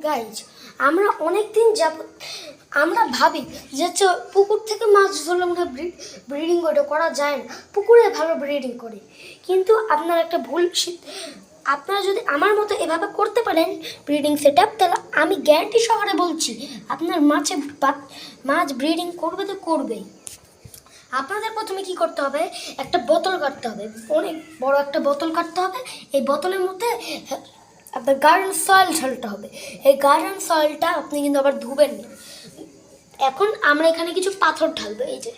Guys আমরা অনেক দিন যাবত আমরা ভাবি যে পুকুর থেকে মাছ ধরলে মনে হয় ব্রিডিং ওটা করা যায় না, পুকুরে ভালো ব্রিডিং করে। কিন্তু আপনার একটা ভুল, আপনারা যদি আমার মতো এভাবে করতে পারেন ব্রিডিং সেট আপ, তাহলে আমি গ্যারান্টি সহকারে বলছি আপনার মাছ ব্রিডিং করবে তো করবেই। আপনাদের প্রথমে কি করতে হবে, একটা বোতল কাটতে হবে, অনেক বড় একটা বোতল কাটতে হবে। এই বোতলের মধ্যে আপনার গার্ডেন সয়েল ঢালতে হবে। এই গার্ডেন সয়েলটা আপনি কিন্তু আবার ধুবেন না। এখন আমরা এখানে কিছু পাথর ঢালবো, এই যে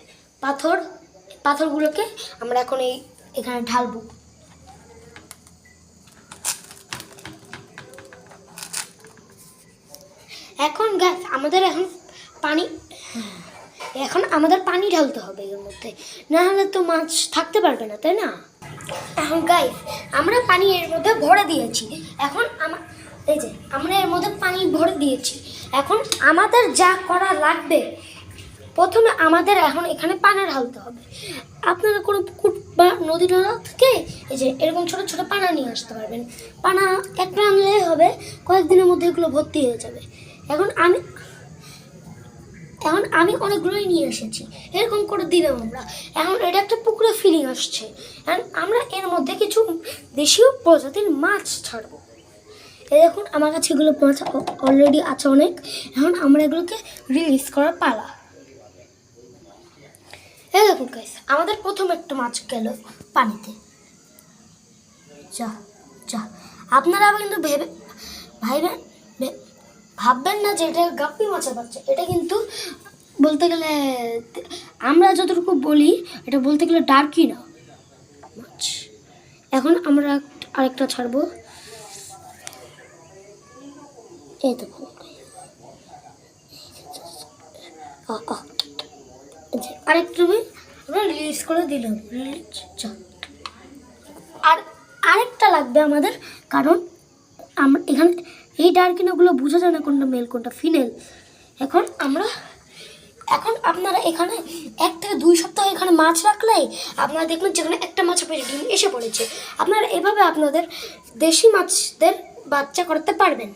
পাথরগুলোকে আমরা এখন এখানে ঢালবো। এখন গাছ আমাদের আমাদের পানি ঢালতে হবে এর মধ্যে, না হলে তো মাছ থাকতে পারবে না, তাই না? এখন গাইস আমরা পানি এর মধ্যে ভরে দিয়েছি। এখন আমরা এর মধ্যে পানি ভরে দিয়েছি। এখন আমাদের যা করা লাগবে, প্রথমে আমাদের এখন এখানে পানা ঢালতে হবে। আপনারা কোনো পুকুর বা নদী নালা থেকে এই যে এরকম ছোটো ছোটো পানা নিয়ে আসতে পারবেন। পানা একটা আনলে হবে, কয়েকদিনের মধ্যে এগুলো ভর্তি হয়ে যাবে। এখন আমি অনেকগুলোই নিয়ে এসেছি, এরকম করে দিলাম আমরা। এখন এটা একটা পুকুরে ফিলিং আসছে। আমরা এর মধ্যে কিছু দেশীয় প্রজাতির মাছ ছাড়বো। এই দেখুন আমার কাছে এগুলো মাছ অলরেডি আছে অনেক। এখন আমরা এগুলোকে রিলিজ করার পালা। এই দেখুন গাইস, আমাদের প্রথম একটা মাছ গেল পানিতে। যা আপনারা আবার কিন্তু ভাববেন না যে এটা গাপ্পি মাছের বাচ্চা। এটা কিন্তু বলতে গেলে আমরা যতটুকু বলি, এটা বলতে গেলে ডার্কি না মাছ। এখন আমরা আরেকটা ছাড়বো। এই দেখুন আরেকটু আমরা রিলিজ করে দিলাম। আর আরেকটা লাগবে আমাদের, কারণ আমরা এখানে এই ডার্কিনাগুলো বোঝা যায় না কোনটা মেল কোনটা ফিমেল। এখন আপনারা এখানে 1 থেকে 2 সপ্তাহ এখানে মাছ রাখলেই আপনারা দেখবেন যেখানে একটা মাছ ডিম এসে পড়েছে। আপনারা এভাবে আপনাদের দেশি মাছদের বাচ্চা করতে পারবেন।